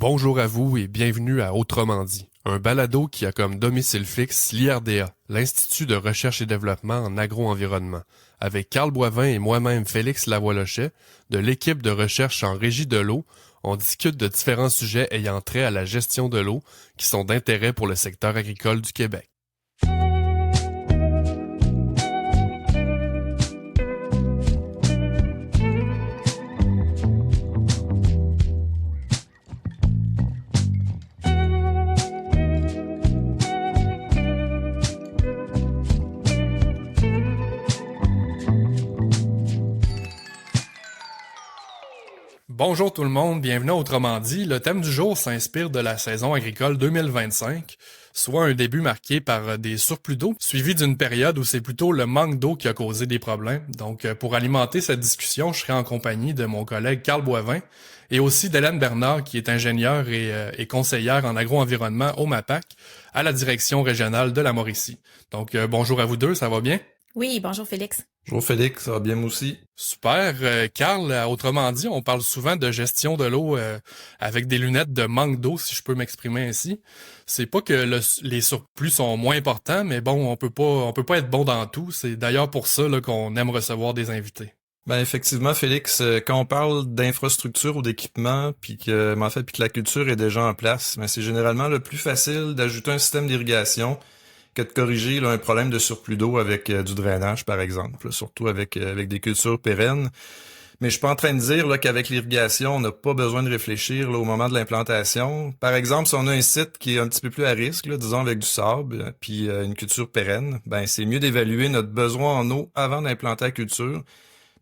Bonjour à vous et bienvenue à Autrement dit, un balado qui a comme domicile fixe l'IRDA, l'Institut de recherche et développement en agro-environnement, avec Carl Boivin et moi-même Félix Lavoie-Lochet, de l'équipe de recherche en régie de l'eau. On discute de différents sujets ayant trait à la gestion de l'eau qui sont d'intérêt pour le secteur agricole du Québec. Bonjour tout le monde, bienvenue à Autrement dit. Le thème du jour s'inspire de la saison agricole 2025, soit un début marqué par des surplus d'eau, suivi d'une période où c'est plutôt le manque d'eau qui a causé des problèmes. Donc, pour alimenter cette discussion, je serai en compagnie de mon collègue Carl Boivin et aussi d'Hélène Bernard, qui est ingénieure et conseillère en agro-environnement au MAPAC, à la direction régionale de la Mauricie. Donc, bonjour à vous deux, ça va bien? Oui, bonjour Félix. Bonjour Félix, ça va bien moi aussi? Super. Carl, autrement dit, on parle souvent de gestion de l'eau avec des lunettes de manque d'eau, si je peux m'exprimer ainsi. C'est pas que les surplus sont moins importants, mais bon, on peut pas être bon dans tout. C'est d'ailleurs pour ça là, qu'on aime recevoir des invités. Ben effectivement, Félix, quand on parle d'infrastructure ou d'équipement, puis que la culture est déjà en place, ben c'est généralement le plus facile d'ajouter un système d'irrigation que de corriger là, un problème de surplus d'eau avec du drainage, par exemple, là, surtout avec des cultures pérennes. Mais je suis pas en train de dire là, qu'avec l'irrigation, on n'a pas besoin de réfléchir là, au moment de l'implantation. Par exemple, si on a un site qui est un petit peu plus à risque, là, disons avec du sable, puis une culture pérenne, ben c'est mieux d'évaluer notre besoin en eau avant d'implanter la culture,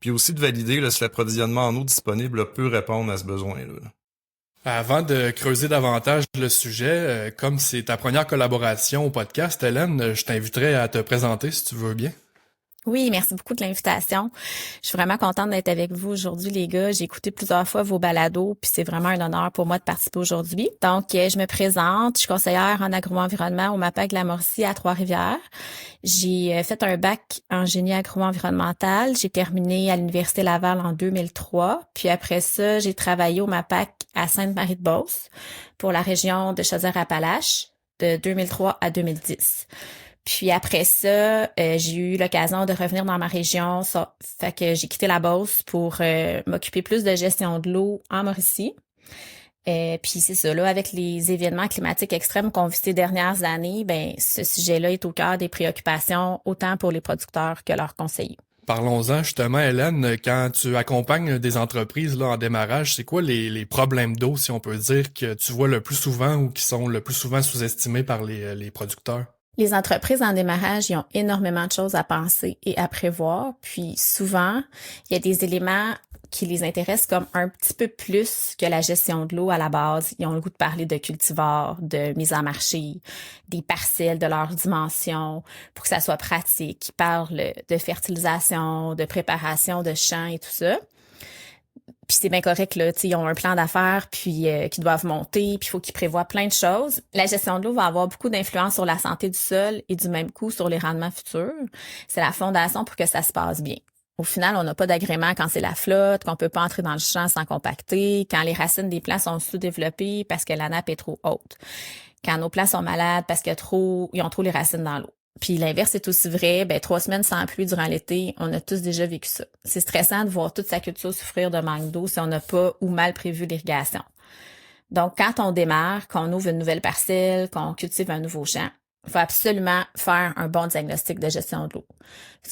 puis aussi de valider là, si l'approvisionnement en eau disponible là, peut répondre à ce besoin-là. Avant de creuser davantage le sujet, comme c'est ta première collaboration au podcast, Hélène, je t'inviterai à te présenter si tu veux bien. Oui, merci beaucoup de l'invitation. Je suis vraiment contente d'être avec vous aujourd'hui, les gars. J'ai écouté plusieurs fois vos balados, puis c'est vraiment un honneur pour moi de participer aujourd'hui. Donc, je me présente. Je suis conseillère en agro-environnement au MAPAC de la Mauricie à Trois-Rivières. J'ai fait un bac en génie agro-environnemental. J'ai terminé à l'Université Laval en 2003. Puis après ça, j'ai travaillé au MAPAC à Sainte-Marie-de-Beauce pour la région de Chaudière-Appalaches de 2003 à 2010. Puis après ça, j'ai eu l'occasion de revenir dans ma région. Ça fait que j'ai quitté la Beauce pour m'occuper plus de gestion de l'eau en Mauricie. Puis c'est ça, là, avec les événements climatiques extrêmes qu'on vit ces dernières années, ben ce sujet-là est au cœur des préoccupations, autant pour les producteurs que leurs conseillers. Parlons-en justement, Hélène, quand tu accompagnes des entreprises là en démarrage, c'est quoi les problèmes d'eau, si on peut dire, que tu vois le plus souvent ou qui sont le plus souvent sous-estimés par les producteurs? Les entreprises en démarrage, ils ont énormément de choses à penser et à prévoir. Puis souvent, il y a des éléments qui les intéressent comme un petit peu plus que la gestion de l'eau à la base. Ils ont le goût de parler de cultivars, de mise en marché, des parcelles, de leur dimension, pour que ça soit pratique. Ils parlent de fertilisation, de préparation de champs et tout ça. Puis c'est bien correct, là, ils ont un plan d'affaires, puis qu'ils doivent monter, puis il faut qu'ils prévoient plein de choses. La gestion de l'eau va avoir beaucoup d'influence sur la santé du sol et du même coup sur les rendements futurs. C'est la fondation pour que ça se passe bien. Au final, on n'a pas d'agrément quand c'est la flotte, qu'on peut pas entrer dans le champ sans compacter, quand les racines des plants sont sous-développées parce que la nappe est trop haute, quand nos plants sont malades parce qu'ils ont trop les racines dans l'eau. Puis l'inverse est aussi vrai, 3 semaines sans pluie durant l'été, on a tous déjà vécu ça. C'est stressant de voir toute sa culture souffrir de manque d'eau si on n'a pas ou mal prévu l'irrigation. Donc, quand on démarre, qu'on ouvre une nouvelle parcelle, qu'on cultive un nouveau champ, il faut absolument faire un bon diagnostic de gestion de l'eau. Ce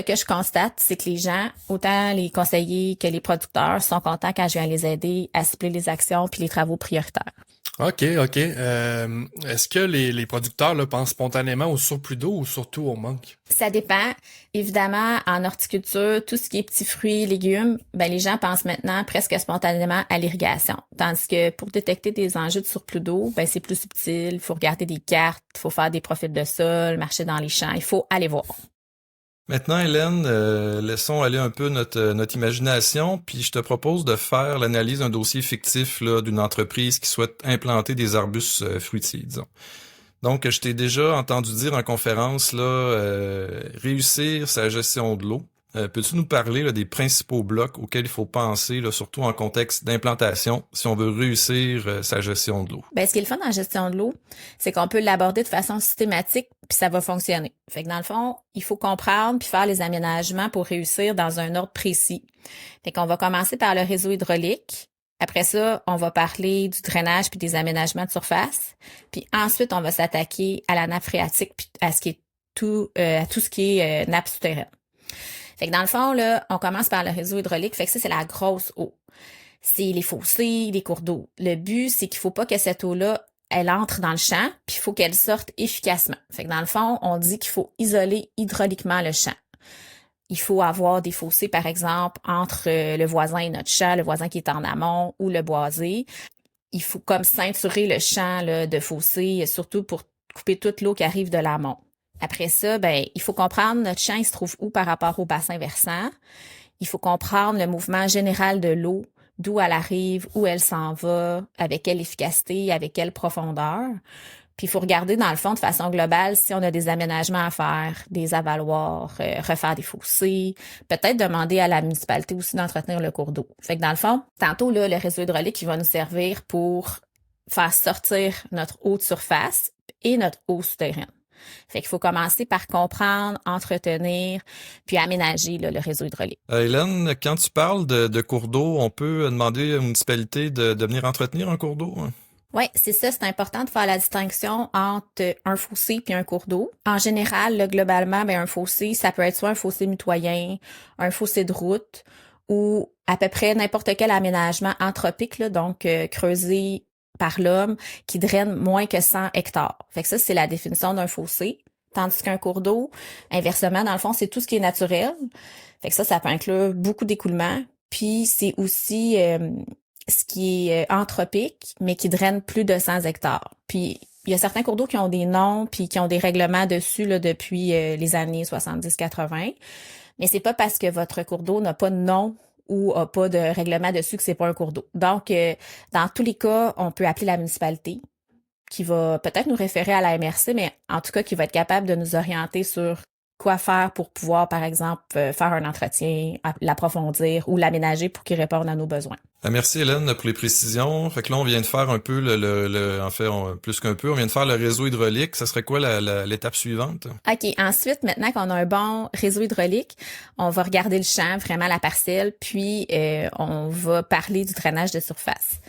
que je constate, c'est que les gens, autant les conseillers que les producteurs, sont contents quand je viens les aider à cibler les actions puis les travaux prioritaires. OK. Est-ce que les producteurs là, pensent spontanément au surplus d'eau ou surtout au manque? Ça dépend. Évidemment, en horticulture, tout ce qui est petits fruits, légumes, les gens pensent maintenant presque spontanément à l'irrigation. Tandis que pour détecter des enjeux de surplus d'eau, c'est plus subtil. Il faut regarder des cartes, il faut faire des profils de sol, marcher dans les champs. Il faut aller voir. Maintenant, Hélène, laissons aller un peu notre imagination, puis je te propose de faire l'analyse d'un dossier fictif là, d'une entreprise qui souhaite implanter des arbustes fruitiers, disons. Donc, je t'ai déjà entendu dire en conférence là, réussir sa gestion de l'eau, Peux-tu nous parler là, des principaux blocs auxquels il faut penser, là, surtout en contexte d'implantation, si on veut réussir sa gestion de l'eau? Ben, ce qui est le fun dans la gestion de l'eau, c'est qu'on peut l'aborder de façon systématique, puis ça va fonctionner. Fait que dans le fond, il faut comprendre puis faire les aménagements pour réussir dans un ordre précis. Fait qu'on va commencer par le réseau hydraulique. Après ça, on va parler du drainage puis des aménagements de surface. Puis ensuite, on va s'attaquer à la nappe phréatique puis à tout ce qui est nappe souterraine. Fait que dans le fond, là, on commence par le réseau hydraulique. Fait que ça, c'est la grosse eau. C'est les fossés, les cours d'eau. Le but, c'est qu'il faut pas que cette eau-là, elle entre dans le champ, puis il faut qu'elle sorte efficacement. Fait que dans le fond, on dit qu'il faut isoler hydrauliquement le champ. Il faut avoir des fossés, par exemple, entre le voisin et notre champ, le voisin qui est en amont ou le boisé. Il faut comme ceinturer le champ là, de fossés, surtout pour couper toute l'eau qui arrive de l'amont. Après ça, ben, il faut comprendre notre champ, il se trouve où par rapport au bassin versant. Il faut comprendre le mouvement général de l'eau, d'où elle arrive, où elle s'en va, avec quelle efficacité, avec quelle profondeur. Puis il faut regarder dans le fond de façon globale si on a des aménagements à faire, des avaloirs, refaire des fossés, peut-être demander à la municipalité aussi d'entretenir le cours d'eau. Fait que dans le fond, tantôt là, le réseau hydraulique, il va nous servir pour faire sortir notre eau de surface et notre eau souterraine. Fait qu'il faut commencer par comprendre, entretenir, puis aménager là, le réseau hydraulique. Hélène, quand tu parles de cours d'eau, on peut demander à une municipalité de venir entretenir un cours d'eau? Hein? Oui, c'est ça, c'est important de faire la distinction entre un fossé puis un cours d'eau. En général, là, globalement, ben, un fossé, ça peut être soit un fossé mitoyen, un fossé de route ou à peu près n'importe quel aménagement anthropique, là, donc creusé par l'homme qui draine moins que 100 hectares. Fait que ça, c'est la définition d'un fossé. Tandis qu'un cours d'eau, inversement, dans le fond, c'est tout ce qui est naturel. Fait que ça peut inclure beaucoup d'écoulements. Puis c'est aussi ce qui est anthropique, mais qui draine plus de 100 hectares. Puis il y a certains cours d'eau qui ont des noms puis qui ont des règlements dessus là, depuis les années 70-80. Mais c'est pas parce que votre cours d'eau n'a pas de nom ou a pas de règlement dessus que c'est pas un cours d'eau. Donc, dans tous les cas, on peut appeler la municipalité qui va peut-être nous référer à la MRC, mais en tout cas qui va être capable de nous orienter sur quoi faire pour pouvoir, par exemple, faire un entretien, l'approfondir ou l'aménager pour qu'il réponde à nos besoins. Merci Hélène pour les précisions. Fait que là, on vient de faire un peu plus qu'un peu, on vient de faire le réseau hydraulique. Ça serait quoi l'étape suivante? OK. Ensuite, maintenant qu'on a un bon réseau hydraulique, on va regarder le champ, vraiment la parcelle, puis on va parler du drainage de surface.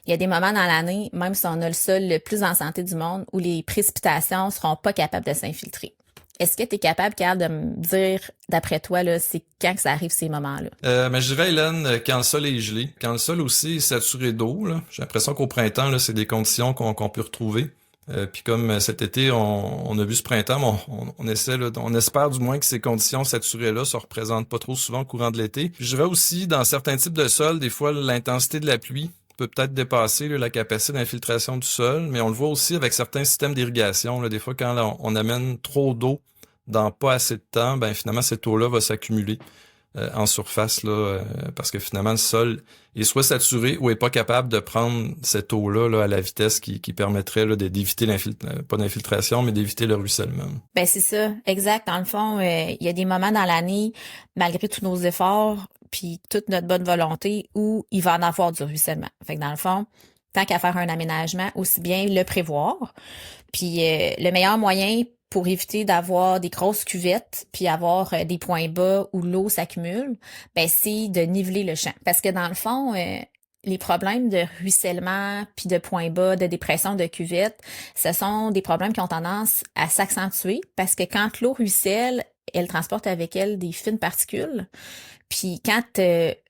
Il y a des moments dans l'année, même si on a le sol le plus en santé du monde, où les précipitations seront pas capables de s'infiltrer. Est-ce que tu es capable de me dire, d'après toi, là, c'est quand que ça arrive ces moments-là? Mais je dirais, Hélène, quand le sol est gelé. Quand le sol aussi est saturé d'eau, là, j'ai l'impression qu'au printemps, là, c'est des conditions qu'on peut retrouver. Puis comme cet été, on a vu ce printemps, on espère du moins que ces conditions saturées-là se représentent pas trop souvent au courant de l'été. Puis je dirais aussi, dans certains types de sols, des fois, l'intensité de la pluie peut peut-être dépasser là, la capacité d'infiltration du sol, mais on le voit aussi avec certains systèmes d'irrigation. Là, des fois, quand là, on amène trop d'eau dans pas assez de temps, ben finalement, cette eau-là va s'accumuler en surface là, parce que finalement, le sol est soit saturé ou est pas capable de prendre cette eau-là là, à la vitesse qui permettrait là, d'éviter pas d'infiltration, mais d'éviter le ruissellement. Ben c'est ça, exact. Dans le fond, il y a des moments dans l'année, malgré tous nos efforts, puis toute notre bonne volonté, où il va en avoir du ruissellement. Fait que dans le fond, tant qu'à faire un aménagement, aussi bien le prévoir. Puis le meilleur moyen pour éviter d'avoir des grosses cuvettes puis avoir des points bas où l'eau s'accumule, ben c'est de niveler le champ. Parce que dans le fond, les problèmes de ruissellement puis de points bas, de dépression de cuvettes, ce sont des problèmes qui ont tendance à s'accentuer parce que quand l'eau ruisselle, elle transporte avec elle des fines particules. Puis quand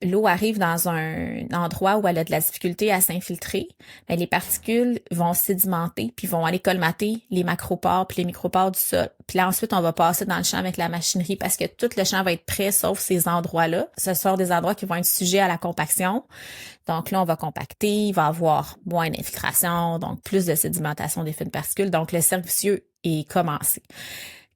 l'eau arrive dans un endroit où elle a de la difficulté à s'infiltrer, ben les particules vont sédimenter puis vont aller colmater les macropores puis les micropores du sol. Puis là ensuite on va passer dans le champ avec la machinerie parce que tout le champ va être prêt sauf ces endroits-là. Ce sont des endroits qui vont être sujets à la compaction. Donc là on va compacter, il va avoir moins d'infiltration, donc plus de sédimentation des fines particules. Donc le cercle vicieux est commencé.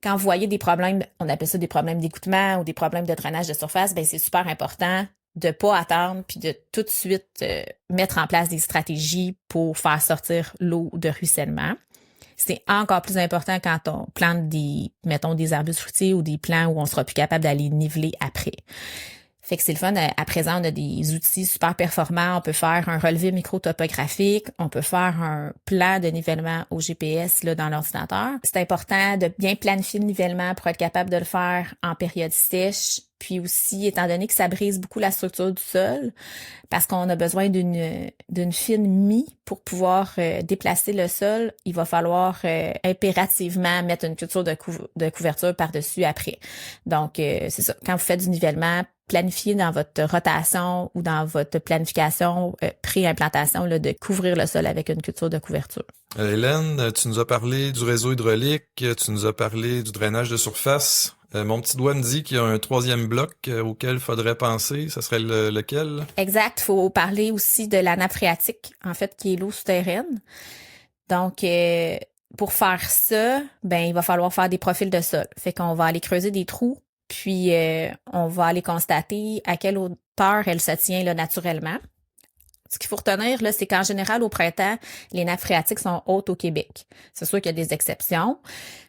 Quand vous voyez des problèmes, on appelle ça des problèmes d'égouttement ou des problèmes de drainage de surface, ben c'est super important de pas attendre puis de tout de suite mettre en place des stratégies pour faire sortir l'eau de ruissellement. c'est encore plus important quand on plante mettons des arbustes fruitiers ou des plants où on sera plus capable d'aller niveler après. Fait que c'est le fun. À présent, on a des outils super performants. On peut faire un relevé microtopographique. On peut faire un plan de nivellement au GPS là, dans l'ordinateur. C'est important de bien planifier le nivellement pour être capable de le faire en période sèche. Puis aussi, étant donné que ça brise beaucoup la structure du sol, parce qu'on a besoin d'une fine mie pour pouvoir déplacer le sol, il va falloir impérativement mettre une culture de couverture par-dessus après. Donc, c'est ça. Quand vous faites du nivellement, planifiez dans votre rotation ou dans votre planification pré-implantation là, de couvrir le sol avec une culture de couverture. Hélène, tu nous as parlé du réseau hydraulique, tu nous as parlé du drainage de surface. Mon petit doigt me dit qu'il y a un troisième bloc auquel il faudrait penser. Ça serait lequel? Exact. Il faut parler aussi de la nappe phréatique, en fait, qui est l'eau souterraine. Donc, pour faire ça, il va falloir faire des profils de sol. Fait qu'on va aller creuser des trous, puis on va aller constater à quelle hauteur elle se tient là, naturellement. Ce qu'il faut retenir, là, c'est qu'en général, au printemps, les nappes phréatiques sont hautes au Québec. C'est sûr qu'il y a des exceptions.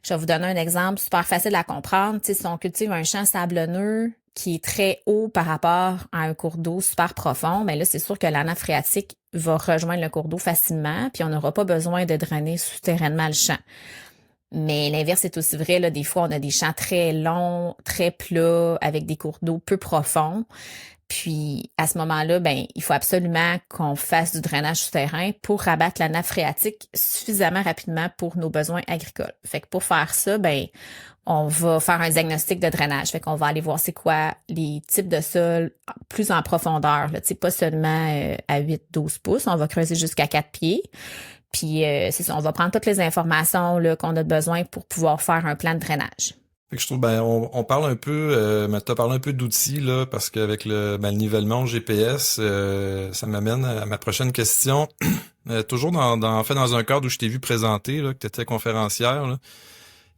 Je vais vous donner un exemple super facile à comprendre. Si on cultive un champ sablonneux qui est très haut par rapport à un cours d'eau super profond, là, c'est sûr que la nappe phréatique va rejoindre le cours d'eau facilement, puis on n'aura pas besoin de drainer souterrainement le champ. Mais l'inverse est aussi vrai, là. Des fois, on a des champs très longs, très plats, avec des cours d'eau peu profonds. Puis, à ce moment-là, il faut absolument qu'on fasse du drainage souterrain pour rabattre la nappe phréatique suffisamment rapidement pour nos besoins agricoles. Fait que pour faire ça, on va faire un diagnostic de drainage. Fait qu'on va aller voir c'est quoi les types de sols plus en profondeur, là. Tu sais, pas seulement à 8-12 pouces. On va creuser jusqu'à 4 pieds. Puis, c'est ça, on va prendre toutes les informations là, qu'on a besoin pour pouvoir faire un plan de drainage. Fait que je trouve, on parle un peu, t'as parlé un peu d'outils, là, parce qu'avec le nivellement GPS, ça m'amène à ma prochaine question. Toujours en fait, dans un cadre où je t'ai vu présenter, là, que t'étais conférencière, là,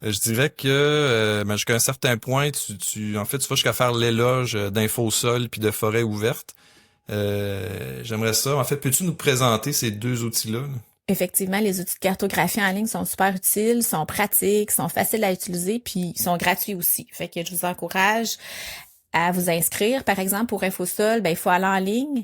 je dirais que, jusqu'à un certain point, tu vas jusqu'à faire l'éloge d'infosol puis de forêts ouvertes. J'aimerais ça. En fait, peux-tu nous présenter ces deux outils-là, là? Effectivement, les outils de cartographie en ligne sont super utiles, sont pratiques, sont faciles à utiliser, puis sont gratuits aussi. Fait que je vous encourage à vous inscrire. Par exemple, pour Infosol, il faut aller en ligne.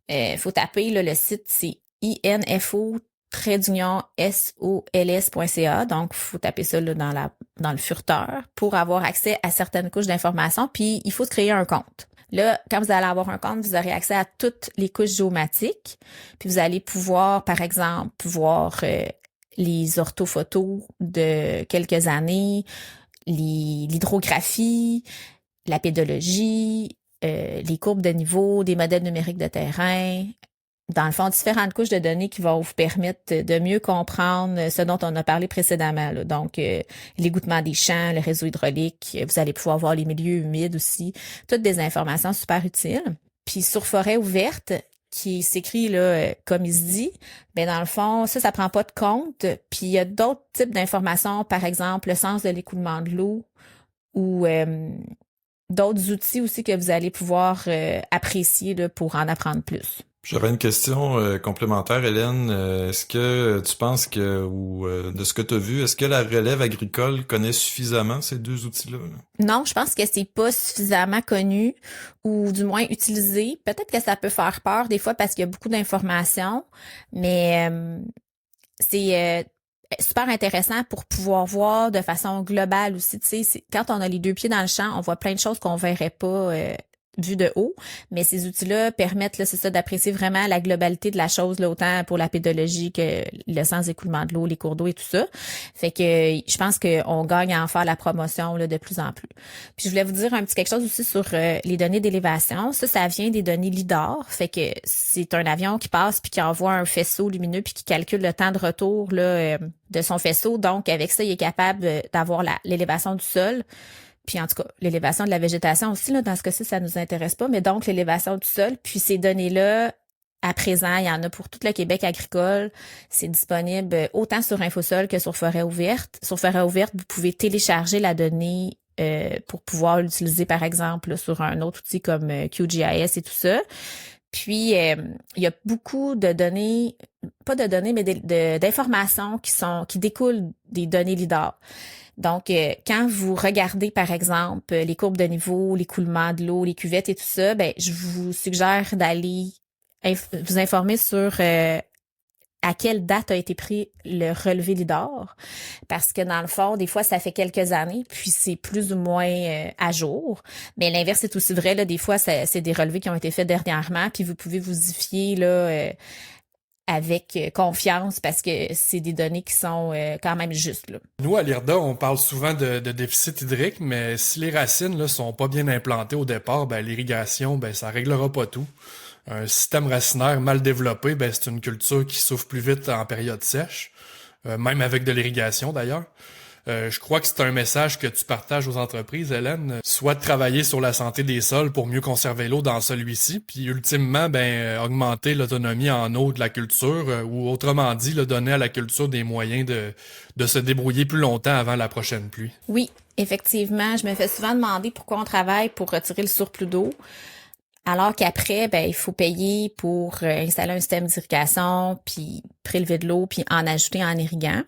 Il faut taper, là, le site, c'est info-sols.ca. Donc, il faut taper ça là, dans le furteur pour avoir accès à certaines couches d'informations. Puis, il faut se créer un compte. Là, quand vous allez avoir un compte, vous aurez accès à toutes les couches géomatiques. Puis vous allez pouvoir, par exemple, voir les orthophotos de quelques années, l'hydrographie, la pédologie, les courbes de niveau, des modèles numériques de terrain. Dans le fond, différentes couches de données qui vont vous permettre de mieux comprendre ce dont on a parlé précédemment, là. Donc, l'égouttement des champs, le réseau hydraulique, vous allez pouvoir voir les milieux humides aussi, toutes des informations super utiles. Puis sur forêt ouverte, qui s'écrit là comme il se dit, dans le fond, ça prend pas de compte. Puis il y a d'autres types d'informations, par exemple le sens de l'écoulement de l'eau ou d'autres outils aussi que vous allez pouvoir apprécier là, pour en apprendre plus. J'aurais une question complémentaire, Hélène. Est-ce que tu penses que, de ce que tu as vu, est-ce que la relève agricole connaît suffisamment ces deux outils-là? Non, je pense que c'est pas suffisamment connu ou du moins utilisé. Peut-être que ça peut faire peur des fois parce qu'il y a beaucoup d'informations, mais c'est super intéressant pour pouvoir voir de façon globale aussi. Tu sais, quand on a les deux pieds dans le champ, on voit plein de choses qu'on verrait pas vu de haut, mais ces outils-là permettent, là, c'est ça, d'apprécier vraiment la globalité de la chose, là, autant pour la pédologie que le sens d'écoulement de l'eau, les cours d'eau et tout ça. Fait que je pense qu'on gagne à en faire la promotion là, de plus en plus. Puis je voulais vous dire un petit quelque chose aussi sur les données d'élévation. Ça vient des données LIDAR. Fait que c'est un avion qui passe puis qui envoie un faisceau lumineux puis qui calcule le temps de retour là, de son faisceau. Donc, avec ça, il est capable d'avoir l'élévation du sol. Puis en tout cas, l'élévation de la végétation aussi, là, dans ce cas-ci, ça nous intéresse pas, mais donc l'élévation du sol. Puis ces données-là, à présent, il y en a pour tout le Québec agricole. C'est disponible autant sur Infosol que sur Forêt ouverte. Sur Forêt ouverte, vous pouvez télécharger la donnée pour pouvoir l'utiliser, par exemple, là, sur un autre outil comme QGIS et tout ça. Puis, il y a beaucoup de données, pas de données, mais d'informations qui découlent des données LIDAR. Donc, quand vous regardez, par exemple, les courbes de niveau, l'écoulement de l'eau, les cuvettes et tout ça, ben, je vous suggère d'aller vous informer sur à quelle date a été pris le relevé LIDAR, parce que dans le fond, des fois, ça fait quelques années, puis c'est plus ou moins à jour. Mais l'inverse est aussi vrai, là, des fois, c'est des relevés qui ont été faits dernièrement, puis vous pouvez vous y fier là, avec confiance parce que c'est des données qui sont quand même justes, là. Nous, à l'IRDA, on parle souvent de déficit hydrique, mais si les racines là, sont pas bien implantées au départ, ben, l'irrigation, ben, ça réglera pas tout. Un système racinaire mal développé, ben, c'est une culture qui souffre plus vite en période sèche, même avec de l'irrigation d'ailleurs. Je crois que c'est un message que tu partages aux entreprises, Hélène, soit de travailler sur la santé des sols pour mieux conserver l'eau dans celui-ci, puis ultimement, augmenter l'autonomie en eau de la culture, ou autrement dit, donner à la culture des moyens de se débrouiller plus longtemps avant la prochaine pluie. Oui, effectivement, je me fais souvent demander pourquoi on travaille pour retirer le surplus d'eau. Alors qu'après, ben, il faut payer pour installer un système d'irrigation, puis prélever de l'eau, puis en ajouter en irriguant.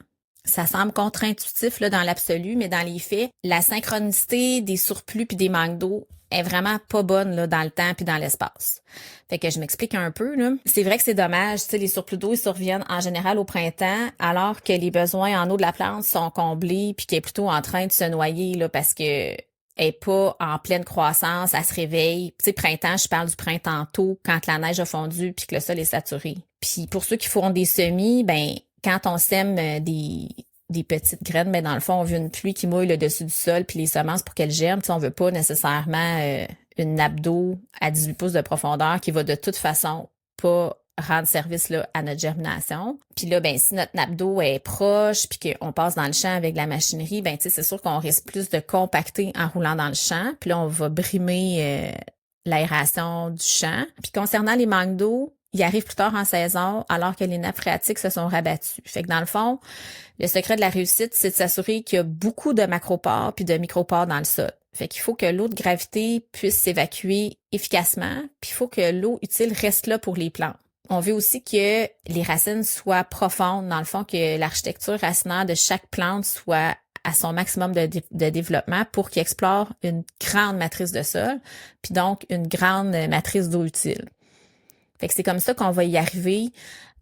Ça semble contre-intuitif là, dans l'absolu, mais dans les faits, la synchronicité des surplus puis des manques d'eau est vraiment pas bonne là, dans le temps puis dans l'espace. Fait que je m'explique un peu, là. C'est vrai que c'est dommage, tu sais, les surplus d'eau, ils surviennent en général au printemps, alors que les besoins en eau de la plante sont comblés puis qu'elle est plutôt en train de se noyer, là, parce que elle est pas en pleine croissance, elle se réveille. Tu sais, printemps, je parle du printemps tôt, quand la neige a fondu puis que le sol est saturé. Puis pour ceux qui font des semis, ben quand on sème des petites graines, ben dans le fond, on veut une pluie qui mouille le dessus du sol puis les semences pour qu'elles germent. Tu sais, on veut pas nécessairement une nappe d'eau à 18 pouces de profondeur qui va de toute façon pas rendre service là, à notre germination. Puis là, ben si notre nappe d'eau est proche puis qu'on passe dans le champ avec la machinerie, ben tu sais, c'est sûr qu'on risque plus de compacter en roulant dans le champ. Puis là, on va brimer l'aération du champ. Puis concernant les manques d'eau, ils arrivent plus tard en saison alors que les nappes phréatiques se sont rabattues. Fait que dans le fond, le secret de la réussite, c'est de s'assurer qu'il y a beaucoup de macropores puis de micropores dans le sol. Fait qu'il faut que l'eau de gravité puisse s'évacuer efficacement, puis il faut que l'eau utile reste là pour les plantes. On veut aussi que les racines soient profondes, dans le fond, que l'architecture racinaire de chaque plante soit à son maximum de développement pour qu'il explore une grande matrice de sol, puis donc une grande matrice d'eau utile. Fait que c'est comme ça qu'on va y arriver.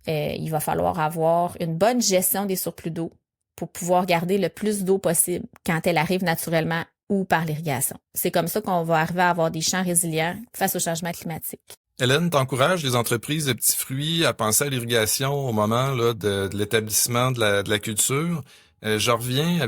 Il va falloir avoir une bonne gestion des surplus d'eau pour pouvoir garder le plus d'eau possible quand elle arrive naturellement ou par l'irrigation. C'est comme ça qu'on va arriver à avoir des champs résilients face au changement climatique. Hélène, t'encourages les entreprises de petits fruits à penser à l'irrigation au moment là, de l'établissement de la culture. Je reviens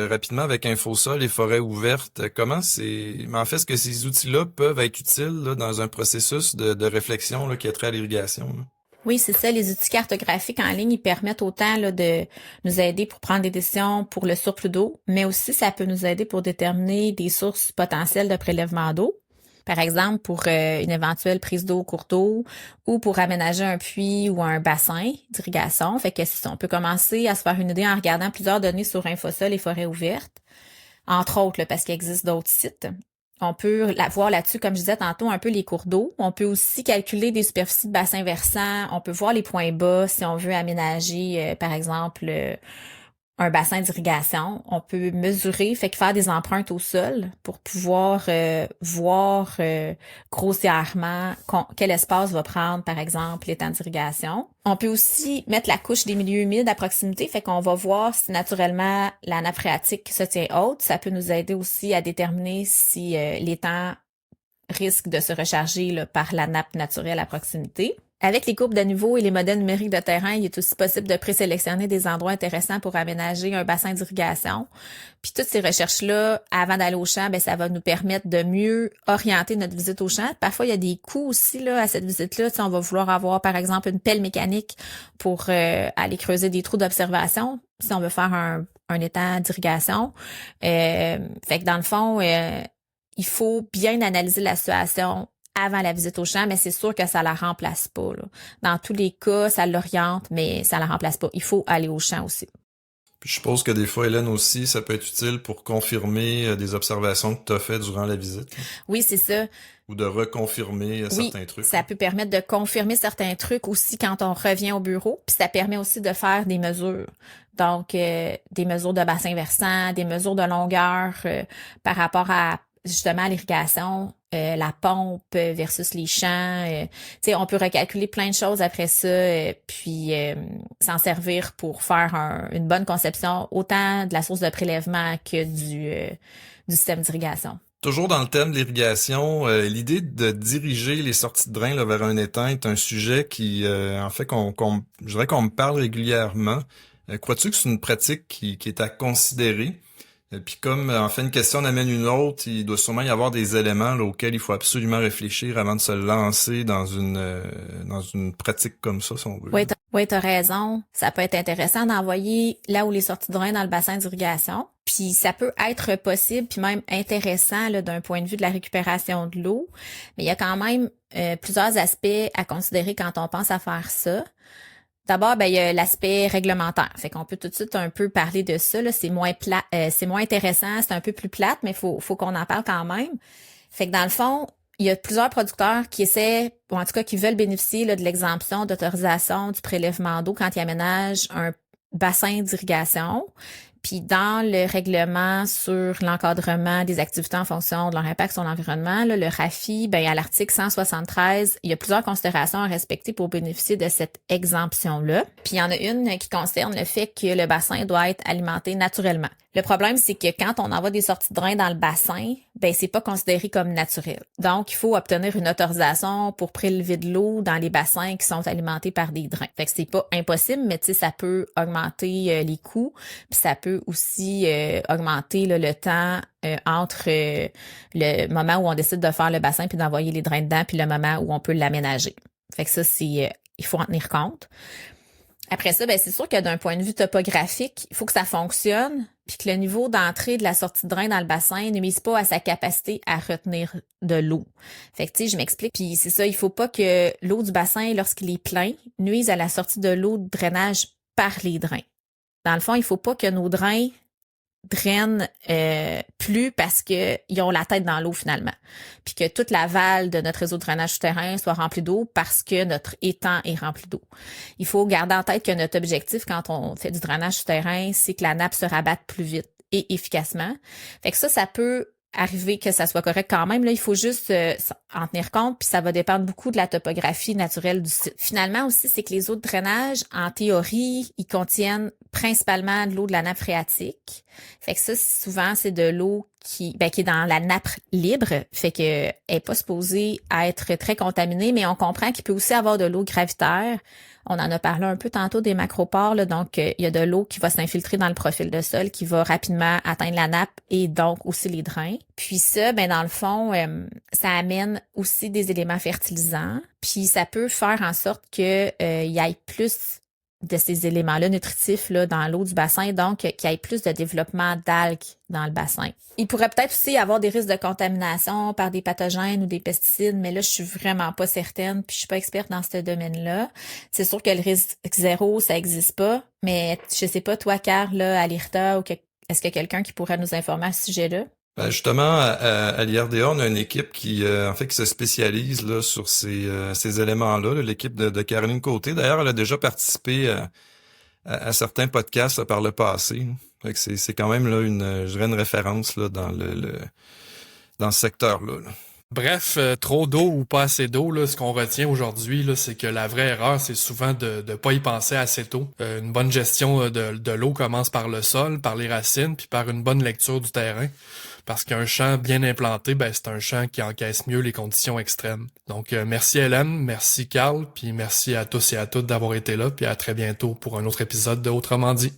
rapidement avec Infosol et forêts ouvertes. Mais en fait, est-ce que ces outils-là peuvent être utiles là, dans un processus de réflexion là, qui a trait à l'irrigation? Là? Oui, c'est ça. Les outils cartographiques en ligne, ils permettent autant là, de nous aider pour prendre des décisions pour le surplus d'eau, mais aussi ça peut nous aider pour déterminer des sources potentielles de prélèvement d'eau. Par exemple, pour une éventuelle prise d'eau au cours d'eau ou pour aménager un puits ou un bassin d'irrigation. Fait que c'est ça, on peut commencer à se faire une idée en regardant plusieurs données sur Infosol et forêts ouvertes, entre autres, là, parce qu'il existe d'autres sites. On peut voir là-dessus, comme je disais tantôt, un peu les cours d'eau. On peut aussi calculer des superficies de bassins versants. On peut voir les points bas si on veut aménager, par exemple, un bassin d'irrigation. On peut mesurer, fait que faire des empreintes au sol pour pouvoir voir grossièrement quel espace va prendre, par exemple, l'étang d'irrigation. On peut aussi mettre la couche des milieux humides à proximité, fait qu'on va voir si naturellement la nappe phréatique se tient haute. Ça peut nous aider aussi à déterminer si l'étang risque de se recharger là, par la nappe naturelle à proximité. Avec les courbes de niveau et les modèles numériques de terrain, il est aussi possible de présélectionner des endroits intéressants pour aménager un bassin d'irrigation. Puis toutes ces recherches-là, avant d'aller au champ, ça va nous permettre de mieux orienter notre visite au champ. Parfois, il y a des coûts aussi là à cette visite-là. Tu sais, on va vouloir avoir, par exemple, une pelle mécanique pour aller creuser des trous d'observation si on veut faire un étang d'irrigation. Fait que dans le fond, il faut bien analyser la situation avant la visite au champ, mais c'est sûr que ça la remplace pas, là. Dans tous les cas, ça l'oriente, mais ça la remplace pas. Il faut aller au champ aussi. Puis je suppose que des fois, Hélène aussi, ça peut être utile pour confirmer des observations que tu as faites durant la visite. Oui, c'est ça. Ou de reconfirmer Oui, certains trucs. ça peut permettre de confirmer certains trucs aussi quand on revient au bureau. Puis ça permet aussi de faire des mesures. Donc, des mesures de bassin versant, des mesures de longueur par rapport à justement à l'irrigation, la pompe versus les champs. Tu sais, on peut recalculer plein de choses après ça, puis s'en servir pour faire une bonne conception autant de la source de prélèvement que du système d'irrigation. Toujours dans le thème de l'irrigation, l'idée de diriger les sorties de drain là, vers un étang est un sujet qui, en fait, je dirais qu'on me parle régulièrement. Crois-tu que c'est une pratique qui est à considérer? Puis comme, en fait, une question amène une autre, il doit sûrement y avoir des éléments là, auxquels il faut absolument réfléchir avant de se lancer dans une pratique comme ça, si on veut. Oui, t'as raison. Ça peut être intéressant d'envoyer là où les sorties de drain dans le bassin d'irrigation. Puis ça peut être possible, puis même intéressant là, d'un point de vue de la récupération de l'eau. Mais il y a quand même plusieurs aspects à considérer quand on pense à faire ça. D'abord, il y a l'aspect réglementaire. Fait qu'on peut tout de suite un peu parler de ça. Là. C'est moins c'est moins intéressant, c'est un peu plus plate, mais faut qu'on en parle quand même. Fait que dans le fond, il y a plusieurs producteurs qui essaient, ou en tout cas qui veulent bénéficier là, de l'exemption d'autorisation du prélèvement d'eau quand ils aménagent un bassin d'irrigation. Puis dans le règlement sur l'encadrement des activités en fonction de leur impact sur l'environnement, là, le RAFI, à l'article 173, il y a plusieurs considérations à respecter pour bénéficier de cette exemption-là. Puis il y en a une qui concerne le fait que le bassin doit être alimenté naturellement. Le problème, c'est que quand on envoie des sorties de drain dans le bassin, c'est pas considéré comme naturel. Donc, il faut obtenir une autorisation pour prélever de l'eau dans les bassins qui sont alimentés par des drains. Fait que c'est pas impossible, mais tu sais, ça peut augmenter les coûts, puis ça peut aussi augmenter là, le temps entre le moment où on décide de faire le bassin puis d'envoyer les drains dedans, puis le moment où on peut l'aménager. Fait que ça, c'est il faut en tenir compte. Après ça, c'est sûr que d'un point de vue topographique, il faut que ça fonctionne, puis que le niveau d'entrée de la sortie de drain dans le bassin ne mise pas à sa capacité à retenir de l'eau. Fait que, tu sais, je m'explique. Puis c'est ça, il faut pas que l'eau du bassin, lorsqu'il est plein, nuise à la sortie de l'eau de drainage par les drains. Dans le fond, il faut pas que nos drains drainent plus parce que ils ont la tête dans l'eau finalement. Puis que toute l'aval de notre réseau de drainage souterrain soit rempli d'eau parce que notre étang est rempli d'eau. Il faut garder en tête que notre objectif quand on fait du drainage souterrain, c'est que la nappe se rabatte plus vite et efficacement. Fait que ça peut arriver que ça soit correct quand même. Là, il faut juste en tenir compte, puis ça va dépendre beaucoup de la topographie naturelle du site. Finalement aussi, c'est que les eaux de drainage, en théorie, ils contiennent principalement de l'eau de la nappe phréatique. Fait que ça, souvent, c'est de l'eau qui est dans la nappe libre, fait que elle est pas supposée à être très contaminée, mais on comprend qu'il peut aussi avoir de l'eau gravitaire. On en a parlé un peu tantôt des macropores, là, donc il y a de l'eau qui va s'infiltrer dans le profil de sol, qui va rapidement atteindre la nappe et donc aussi les drains. Puis ça, dans le fond, ça amène aussi des éléments fertilisants, puis ça peut faire en sorte que il y ait plus de ces éléments-là nutritifs là, dans l'eau du bassin, donc qu'il y ait plus de développement d'algues dans le bassin. Il pourrait peut-être aussi avoir des risques de contamination par des pathogènes ou des pesticides, mais là, je suis vraiment pas certaine, puis je suis pas experte dans ce domaine-là. C'est sûr que le risque zéro, ça existe pas, mais je sais pas, toi, Carl, là, à l'IRTA, est-ce qu'il y a quelqu'un qui pourrait nous informer à ce sujet-là? Justement, à l'IRDA, on a une équipe qui se spécialise là sur ces éléments-là, là, l'équipe de Caroline Côté. D'ailleurs, elle a déjà participé à certains podcasts là, par le passé. Fait que c'est quand même là je dirais une référence là dans dans ce secteur-là. Là. Bref, trop d'eau ou pas assez d'eau, là, ce qu'on retient aujourd'hui, là, c'est que la vraie erreur, c'est souvent de pas y penser assez tôt. Une bonne gestion de l'eau commence par le sol, par les racines, puis par une bonne lecture du terrain. Parce qu'un champ bien implanté, c'est un champ qui encaisse mieux les conditions extrêmes. Donc, merci Hélène, merci Carl, puis merci à tous et à toutes d'avoir été là, puis à très bientôt pour un autre épisode de Autrement dit.